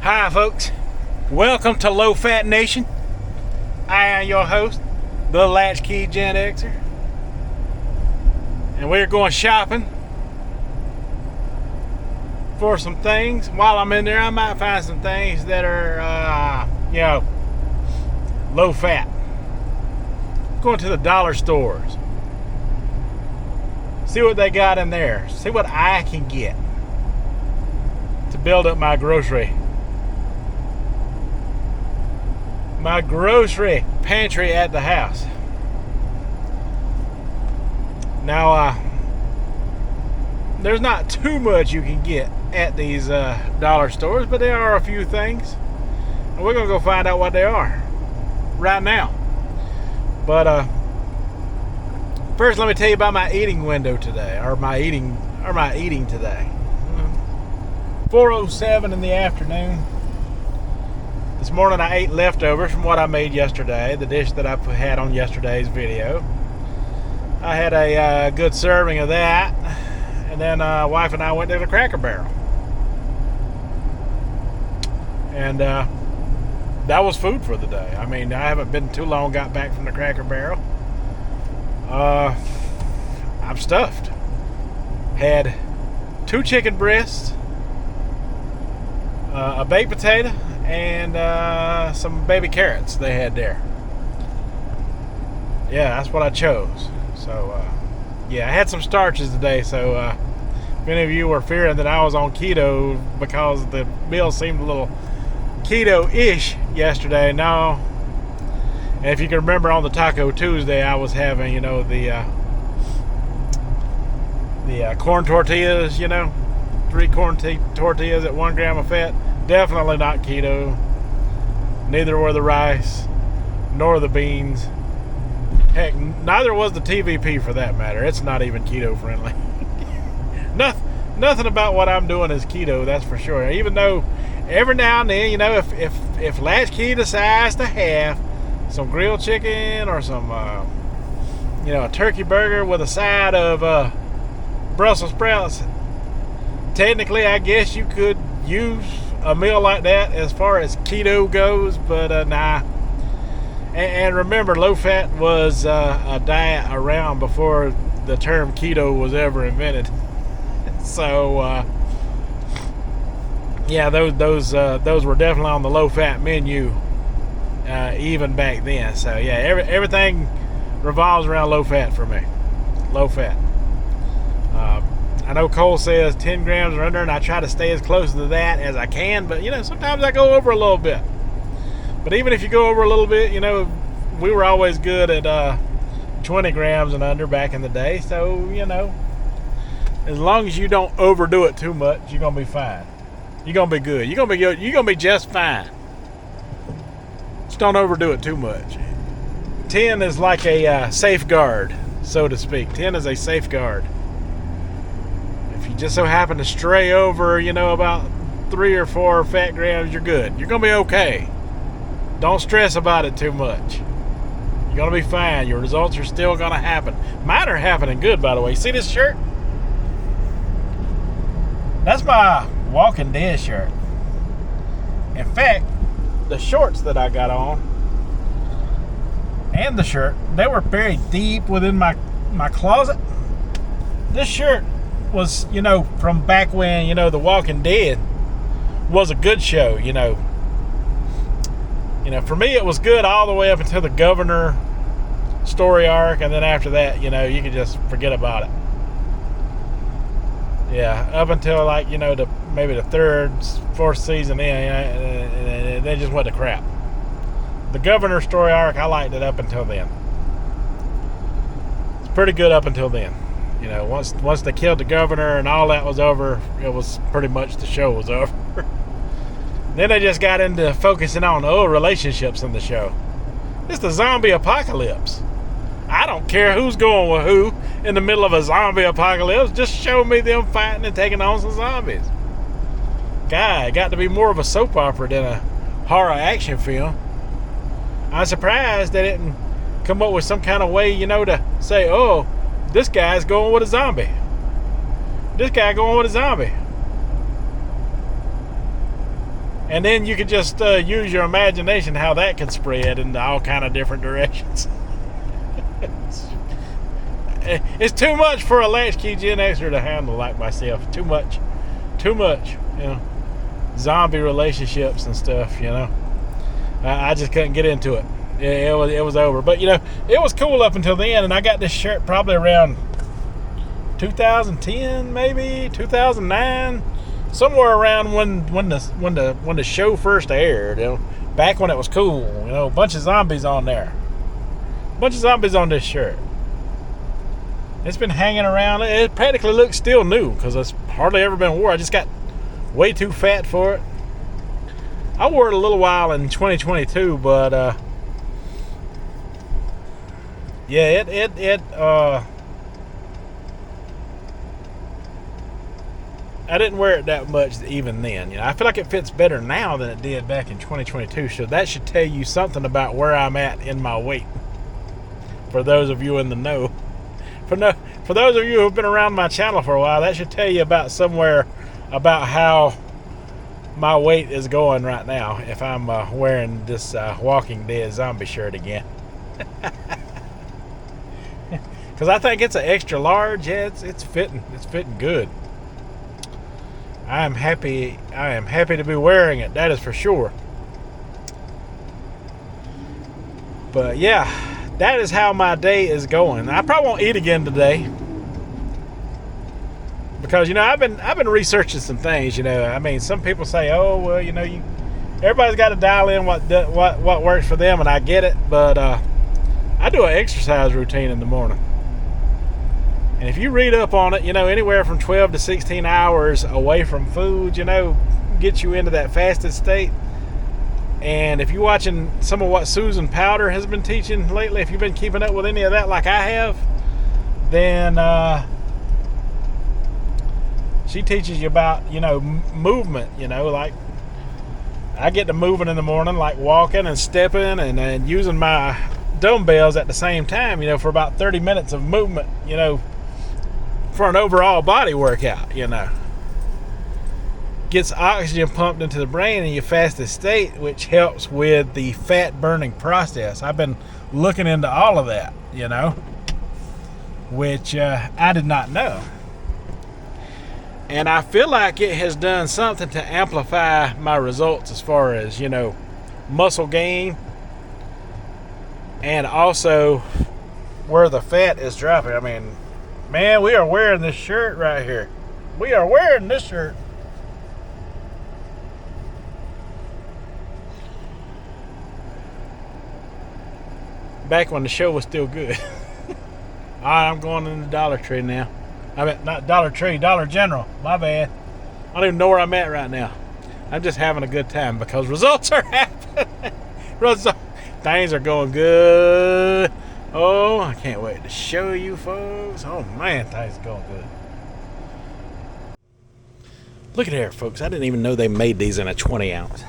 Hi folks, welcome to Low Fat Nation. I am your host, the Latchkey Gen Xer, and we're going shopping for some things. While I'm in there, I might find some things that are, low fat. Going to the dollar stores, see what they got in there, see what I can get to build up my grocery pantry at the house. Now, there's not too much you can get at these dollar stores, but there are a few things, and we're gonna go find out what they are right now. But first, let me tell you about my eating window today, or my eating today. 4:07 in the afternoon. This morning I ate leftovers from what I made yesterday, the dish that I had on yesterday's video. I had a good serving of that, and then wife and I went to the Cracker Barrel. And that was food for the day. I mean, I haven't been too long, got back from the Cracker Barrel. I'm stuffed. Had 2 chicken breasts, a baked potato, and some baby carrots they had there. Yeah, that's what I chose. So, I had some starches today, so if any of you were fearing that I was on keto because the meal seemed a little keto-ish yesterday, no. And if you can remember on the Taco Tuesday, I was having, the corn tortillas, 3 corn tortillas at 1 gram of fat. Definitely not keto. Neither were the rice, nor the beans. Heck, neither was the TVP for that matter. It's not even keto friendly. Nothing about what I'm doing is keto, that's for sure. Even though every now and then, if Latchkey decides to have some grilled chicken or some, a turkey burger with a side of Brussels sprouts, technically, I guess you could use a meal like that as far as keto goes, but nah. And remember, low fat was a diet around before the term keto was ever invented. So those were definitely on the low fat menu even back then. So yeah, everything revolves around low fat for me. Low fat. I know Cole says 10 grams or under, and I try to stay as close to that as I can, but sometimes I go over a little bit. But even if you go over a little bit, we were always good at 20 grams and under back in the day. So, as long as you don't overdo it too much, you're going to be fine. You're going to be good. You're going to be good. You're going to be just fine. Just don't overdo it too much. 10 is like a safeguard, so to speak. 10 is a safeguard. If you just so happen to stray over, about 3 or 4 fat grams, you're good. You're going to be okay. Don't stress about it too much. You're going to be fine. Your results are still going to happen. Mine are happening good, by the way. See this shirt? That's my Walking Dead shirt. In fact, the shorts that I got on and the shirt, they were buried deep within my closet. This shirt was, from back when, The Walking Dead was a good show, for me it was good all the way up until the governor story arc, and then after that, you could just forget about it. Yeah, up until maybe the 3rd, 4th season in, and they just went to crap. The governor story arc, I liked it up until then. It's pretty good up until then. Once they killed the governor and all that was over, it was pretty much the show was over. Then they just got into focusing on relationships in the show. It's the zombie apocalypse. I don't care who's going with who in the middle of a zombie apocalypse. Just show me them fighting and taking on some zombies. God, it got to be more of a soap opera than a horror action film. I'm surprised they didn't come up with some kind of way, to say, oh, this guy's going with a zombie. This guy going with a zombie. And then you could just use your imagination how that could spread in all kind of different directions. It's too much for a latchkey Gen Xer to handle like myself. Too much, you know. Zombie relationships and stuff, you know. I just couldn't get into it. It was over. But, you know, it was cool up until then, and I got this shirt probably around 2010, maybe 2009, somewhere around when the show first aired. You know, back when it was cool. You know, a bunch of zombies on there. A bunch of zombies on this shirt. It's been hanging around. It practically looks still new because it's hardly ever been worn. I just got way too fat for it. I wore it a little while in 2022, but yeah, I didn't wear it that much even then. You know, I feel like it fits better now than it did back in 2022. So that should tell you something about where I'm at in my weight. For those of you in the know. For those of you who've been around my channel for a while, that should tell you about somewhere about how my weight is going right now if I'm wearing this Walking Dead zombie shirt again. Because I think it's an extra large. Yeah, it's fitting good. I am happy to be wearing it, that is for sure. But yeah, that is how my day is going. I probably won't eat again today. Because, you know, I've been researching some things, you know. I mean, some people say, oh, well, you know, everybody's got to dial in what works for them, and I get it. But I do an exercise routine in the morning. And if you read up on it, you know, anywhere from 12 to 16 hours away from food, you know, gets you into that fasted state. And if you're watching some of what Susan Powder has been teaching lately, if you've been keeping up with any of that like I have, then she teaches you about, you know, movement, you know, like I get to moving in the morning, like walking and stepping and using my dumbbells at the same time, you know, for about 30 minutes of movement, you know, for an overall body workout, you know. Gets oxygen pumped into the brain in your fasted state, which helps with the fat burning process. I've been looking into all of that, you know, which I did not know. And I feel like it has done something to amplify my results as far as, you know, muscle gain and also where the fat is dropping. I mean, man, we are wearing this shirt right here. We are wearing this shirt. Back when the show was still good. All right, I'm going in the Dollar Tree now. I mean, not Dollar Tree, Dollar General. My bad. I don't even know where I'm at right now. I'm just having a good time because results are happening. Things are going good. Oh, I can't wait to show you folks. Oh, man, things are going good. Look at there, folks. I didn't even know they made these in a 20 ounce.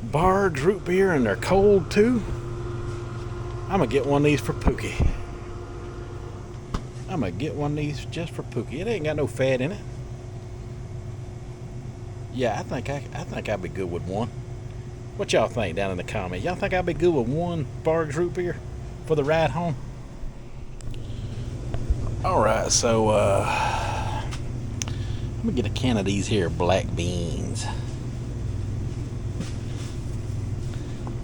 Bards root beer, and they're cold too. I'm gonna get one of these for Pookie. I'm gonna get one of these just for Pookie. It ain't got no fat in it. Yeah, I think I'd be good with one. What y'all think down in the comments? Y'all think I'd be good with one Bards root beer for the ride home? All right, so I'm gonna get a can of these here black beans.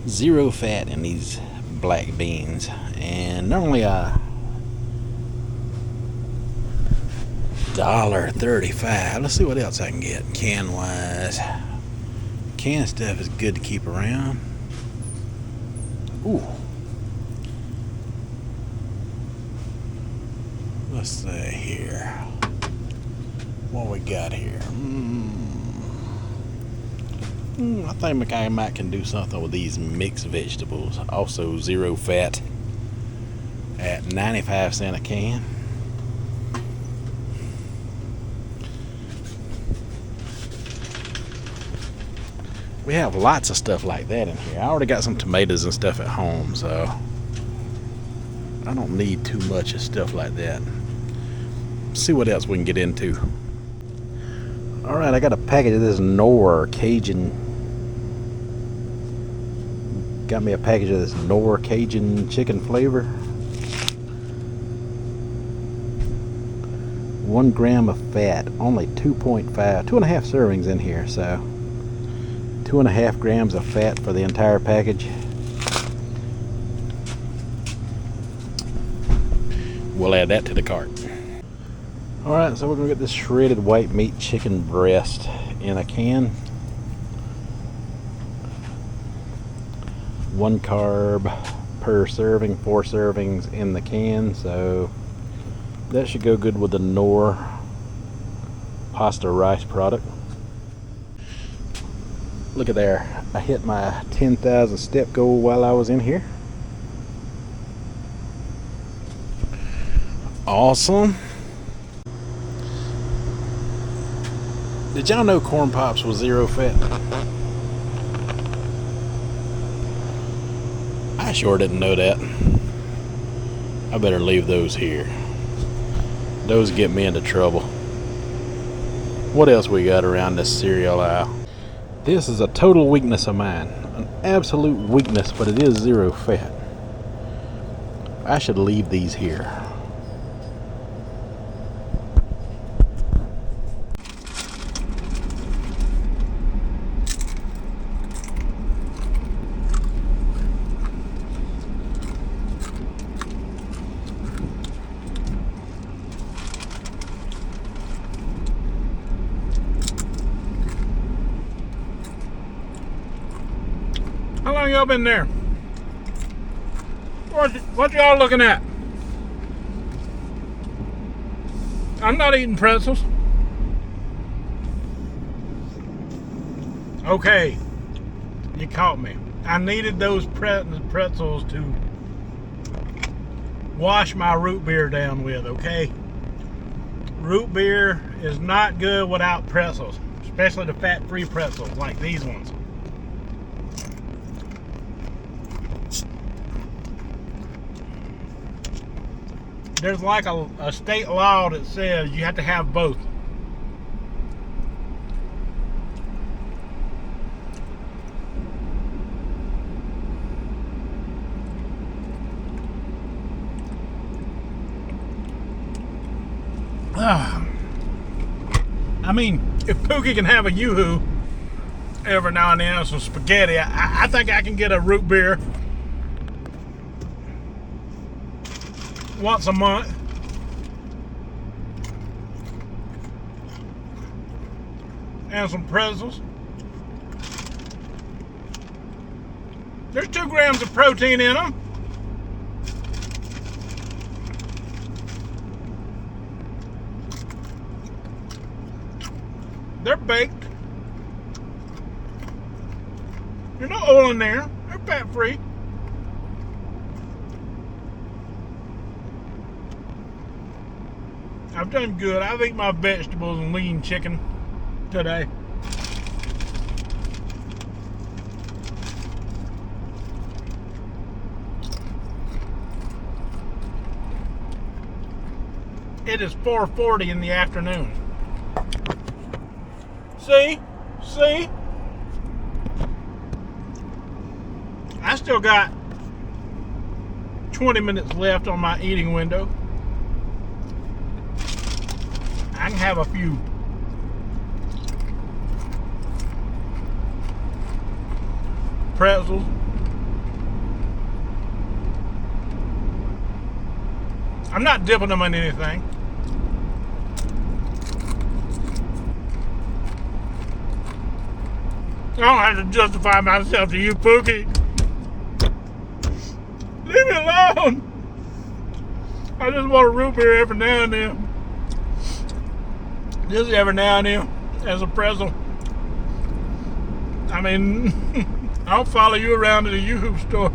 Zero fat in these black beans, and normally $1.35. Let's see what else I can get can wise. Canned stuff is good to keep around. Ooh, let's see here what we got here. I think I might can do something with these mixed vegetables. Also zero fat at 95 cents a can. We have lots of stuff like that in here. I already got some tomatoes and stuff at home, so I don't need too much of stuff like that. see what else we can get into. All right, I got a package of this Knorr Cajun. Got me a package of this Knorr Cajun chicken flavor. 1 gram of fat, only 2.5 servings in here, so 2.5 grams of fat for the entire package. We'll add that to the cart. Alright, so we're going to get this shredded white meat chicken breast in a can. 1 carb per serving, 4 servings in the can, so that should go good with the Knorr pasta rice product. Look at there, I hit my 10,000 step goal while I was in here. Awesome. Did y'all know corn pops was 0 fat? I sure didn't know that. I better leave those here. Those get me into trouble. What else we got around this cereal aisle? This is a total weakness of mine. An absolute weakness, but it is 0 fat. I should leave these here. How long y'all been there? What y'all looking at? I'm not eating pretzels. Okay, you caught me. I needed those pretzels to wash my root beer down with, okay? Root beer is not good without pretzels, especially the fat-free pretzels like these ones. There's like a state law that says you have to have both. I mean, if Pookie can have a yoo-hoo every now and then or some spaghetti, I think I can get a root beer once a month. And some pretzels. There's 2 grams of protein in them. They're baked. There's no oil in there. They're fat-free. I've done good. I've eaten my vegetables and lean chicken today. It is 4:40 in the afternoon. See? I still got 20 minutes left on my eating window. I can have a few pretzels. I'm not dipping them in anything. I don't have to justify myself to you, Pookie. Leave me alone. I just want a root beer every now and then. Just every now and then as a pretzel. I mean, I'll follow you around to the yoo-hoo store.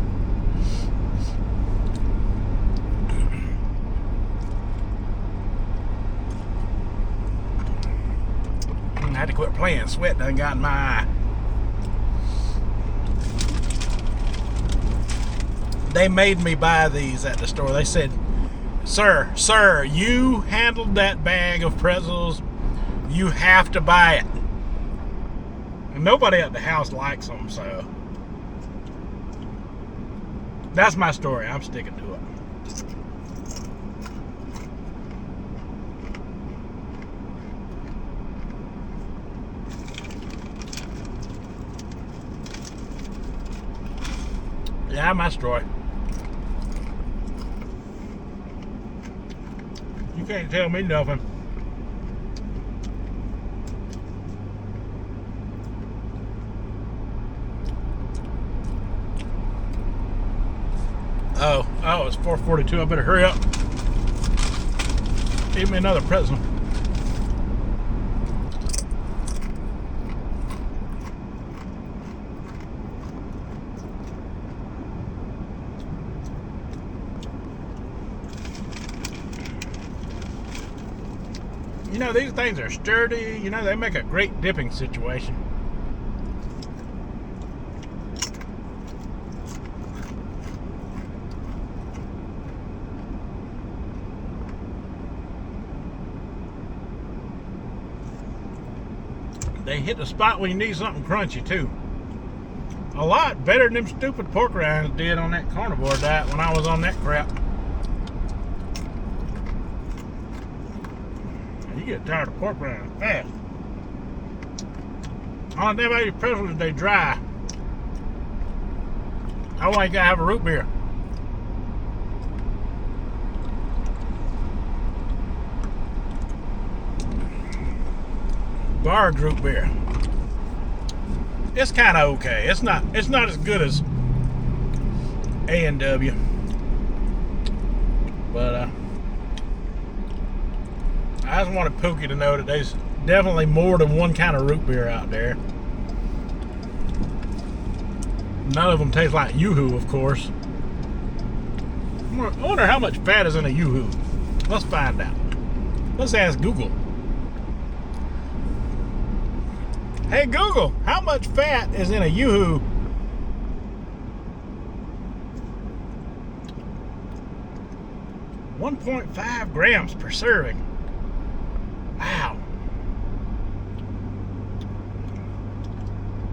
I had to quit playing. Sweat done got in my eye. They made me buy these at the store. They said Sir, you handled that bag of pretzels. You have to buy it. And nobody at the house likes them, so that's my story. I'm sticking to it. Yeah, my story. You can't tell me nothing. Oh, it's 4:42. I better hurry up. Give me another pretzel. You know, these things are sturdy. You know, they make a great dipping situation. They hit the spot when you need something crunchy, too. A lot better than them stupid pork rinds did on that carnivore diet when I was on that crap. You get tired of pork rinds fast. All they make these pretzels is they dry. I want you to have a root beer. Barge root beer. It's kind of okay. It's not as good as A&W, but I just wanted Pookie to know that there's definitely more than one kind of root beer out there. None of them taste like Yoo-Hoo, of course. I wonder how much fat is in a Yoo-Hoo. Let's find out. Let's ask Google. Hey Google, how much fat is in a Yoo-Hoo? .5 grams per serving. Wow.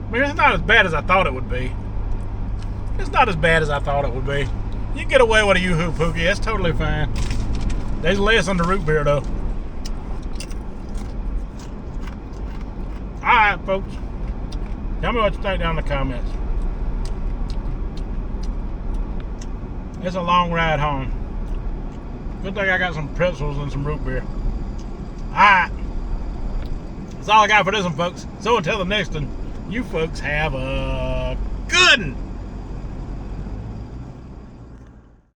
I mean, it's not as bad as I thought it would be. It's not as bad as I thought it would be. You can get away with a Yoo-Hoo, Pookie. That's totally fine. There's less on the root beer, though. Alright, folks. Tell me what you think down in the comments. It's a long ride home. Good thing I got some pretzels and some root beer. Alright. That's all I got for this one, folks. So until the next one, you folks have a good one.